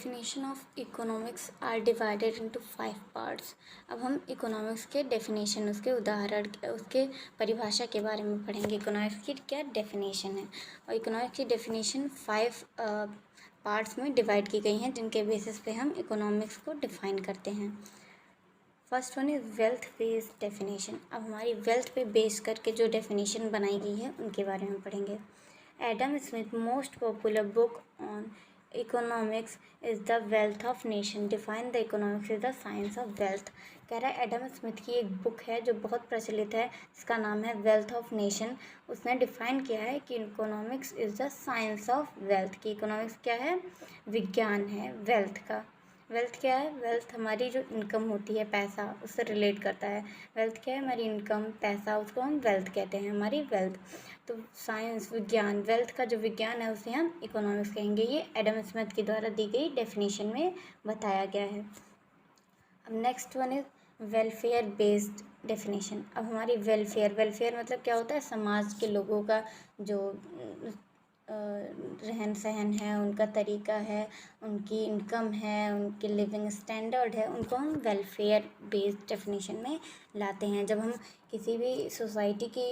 Definition of economics are divided into 5 parts. अब हम economics के डेफिनेशन, उसके उदाहरण, उसके परिभाषा के बारे में पढ़ेंगे। इकोनॉमिक्स की क्या डेफिनेशन है, और इकोनॉमिक्स की डेफिनेशन 5 पार्ट्स में डिवाइड की गई हैं, जिनके बेसिस पे हम इकोनॉमिक्स को डिफाइन करते हैं। First one is wealth based definition. अब हमारी वेल्थ पे बेस करके जो डेफिनेशन बनाई गई है उनके बारे में पढ़ेंगे। Adam Smith most popular book on economics is the wealth of nation. Define the economics is the science of wealth. कह रहा है एडम स्मिथ की एक बुक है जो बहुत प्रचलित है, जिसका नाम है वेल्थ ऑफ नेशन। उसने डिफाइन किया है कि economics is the science of wealth. की इकोनॉमिक्स क्या है? विज्ञान है वेल्थ का। वेल्थ क्या है? वेल्थ हमारी जो इनकम होती है, पैसा, उससे रिलेट करता है। वेल्थ क्या है? हमारी इनकम, पैसा, उसको हम वेल्थ कहते हैं, हमारी वेल्थ। तो साइंस, विज्ञान, वेल्थ का जो विज्ञान है उसे हम इकोनॉमिक्स कहेंगे। ये एडम स्मिथ के द्वारा दी गई डेफिनेशन में बताया गया है। अब next one is welfare based definition. अब हमारी वेलफेयर मतलब क्या होता है? समाज के लोगों का जो रहन सहन है, उनका तरीका है, उनकी इनकम है, उनके लिविंग स्टैंडर्ड है, उनको हम वेलफेयर बेस्ड डेफिनेशन में लाते हैं। जब हम किसी भी सोसाइटी की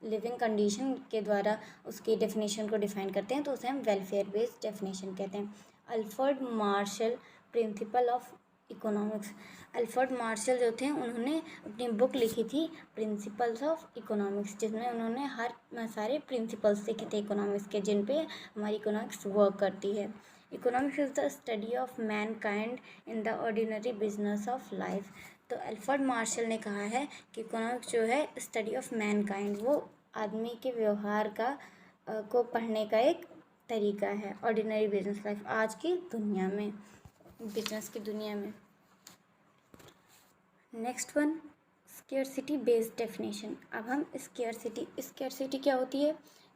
लिविंग कंडीशन के द्वारा उसकी डेफिनेशन को डिफाइन करते हैं तो उसे हम वेलफेयर बेस्ड डेफिनेशन कहते हैं। Alfred Marshall principle of economics. Alfred Marshall जो थे, उन्होंने अपनी बुक लिखी थी प्रिंसिपल्स ऑफ इकोनॉमिक्स, जिसमें उन्होंने हर सारे प्रिंसिपल्स लिखे थे इकोनॉमिक्स के, जिन पे हमारी इकोनॉमिक्स वर्क करती है। Economics is the study of man kind in the ordinary business of life. तो अल्फ्रेड मार्शल ने कहा है कि इकोनॉमिक्स जो है स्टडी ऑफ मैन काइंड, वो आदमी के व्यवहार का को पढ़ने का एक तरीका है ऑर्डिनरी बिजनेस लाइफ, आज की दुनिया में, बिजनेस की दुनिया में। Next one, scarcity based definition. अब हम स्केर्सिटी क्या होती है?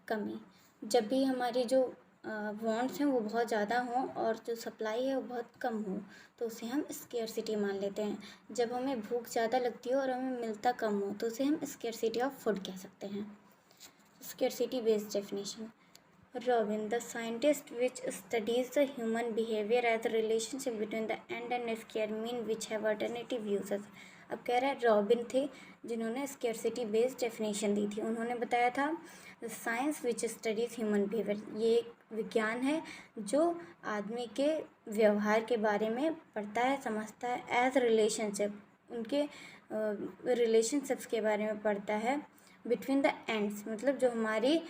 कमी। जब भी हमारी जो वांट्स हैं वो बहुत ज़्यादा हों और जो सप्लाई है वो बहुत कम हो, तो उसे हम स्केर्सिटी मान लेते हैं। जब हमें भूख ज़्यादा लगती हो और हमें मिलता कम हो, तो उसे हम स्केर्सिटी ऑफ फूड कह सकते हैं। Scarcity based definition. Robin, the scientist which studies the human behavior as a relationship between the end and scare mean which have alternative uses। अब कह रहा है रॉबिन थे जिन्होंने स्केर्सिटी बेस्ड डेफिनेशन दी थी। उन्होंने बताया था science which studies human behaviour, ये एक विज्ञान है जो आदमी के व्यवहार के बारे में पढ़ता है, समझता है। एज रिलेशनशिप, उनके रिलेशनशिप्स के बारे में पढ़ता है। बिटवीन द एंड्स मतलब जो हमारी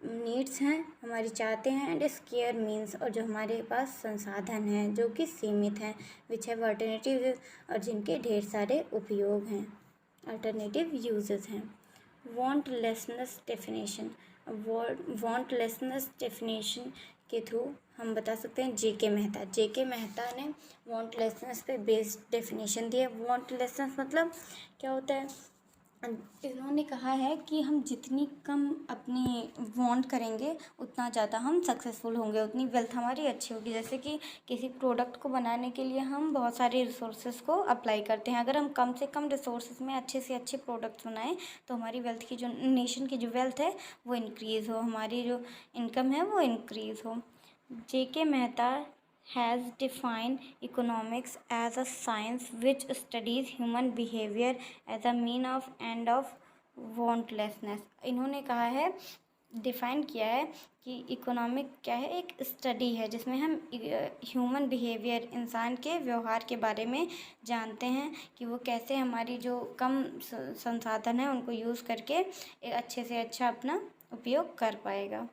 नीड्स हैं, हमारी चाहते हैं, एंड स्केयर मीन्स, और जो हमारे पास संसाधन हैं जो कि सीमित हैं। विच हैव अल्टरनेटिव, और जिनके ढेर सारे उपयोग हैं, अल्टरनेटिव यूजेस हैं। वांटलेसनेस डेफिनेशन। वांटलेसनेस डेफिनेशन के थ्रू हम बता सकते हैं जेके मेहता ने वांटलेसनेस पे बेस्ड डेफिनेशन दिया। वांटलेसनेस मतलब क्या होता है? इन्होंने कहा है कि हम जितनी कम अपनी वांट करेंगे उतना ज़्यादा हम सक्सेसफुल होंगे, उतनी वेल्थ हमारी अच्छी होगी। जैसे कि किसी प्रोडक्ट को बनाने के लिए हम बहुत सारे रिसोर्सेज को अप्लाई करते हैं। अगर हम कम से कम रिसोर्सेज में अच्छे से अच्छे प्रोडक्ट्स बनाएं तो हमारी वेल्थ की, जो नेशन की जो वेल्थ है वो इंक्रीज़ हो, हमारी जो इनकम है वो इंक्रीज़ हो। जेके Mehta has defined economics as a science which studies human behavior as a mean of end of wantlessness। इन्होंने कहा है, डिफ़ाइन किया है कि इकोनॉमिक क्या है? एक स्टडी है जिसमें हम ह्यूमन बिहेवियर, इंसान के व्यवहार के बारे में जानते हैं कि वो कैसे हमारी जो कम संसाधन है उनको यूज़ करके एक अच्छे से अच्छा अपना उपयोग कर पाएगा।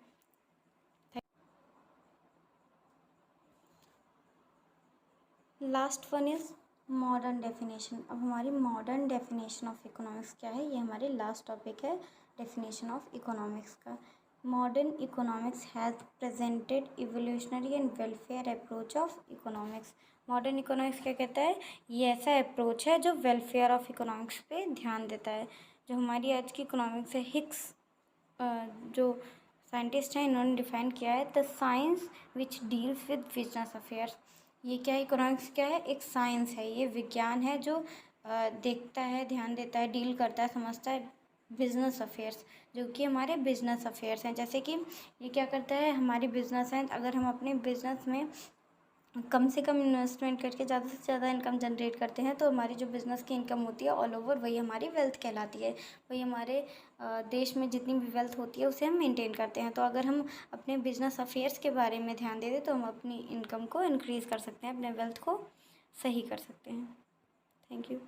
Last one is modern definition. अब हमारी मॉडर्न डेफिनेशन ऑफ इकोनॉमिक्स क्या है? ये हमारी लास्ट टॉपिक है डेफिनेशन ऑफ इकोनॉमिक्स का। Modern economics has presented evolutionary and welfare approach of economics. Modern economics क्या कहता है? ये ऐसा अप्रोच है जो वेलफेयर ऑफ इकोनॉमिक्स पे ध्यान देता है। जो हमारी आज की इकोनॉमिक्स है, हिक्स जो साइंटिस्ट हैं, इन्होंने डिफाइन किया है the science which deals with business affairs. ये क्या है? इकोनॉमिक्स क्या है? एक साइंस है, ये विज्ञान है जो देखता है, ध्यान देता है, डील करता है, समझता है बिजनेस अफेयर्स, जो कि हमारे बिजनेस अफेयर्स हैं। जैसे कि ये क्या करता है? हमारी बिजनेस हैं, अगर हम अपने बिजनेस में कम से कम इन्वेस्टमेंट करके ज़्यादा से ज़्यादा इनकम जनरेट करते हैं, तो हमारी जो बिज़नेस की इनकम होती है ऑल ओवर, वही हमारी वेल्थ कहलाती है। वही हमारे देश में जितनी भी वेल्थ होती है उसे हम मेंटेन करते हैं। तो अगर हम अपने बिज़नेस अफेयर्स के बारे में ध्यान दे दें तो हम अपनी इनकम को इंक्रीज़ कर सकते हैं, अपने वेल्थ को सही कर सकते हैं। Thank you.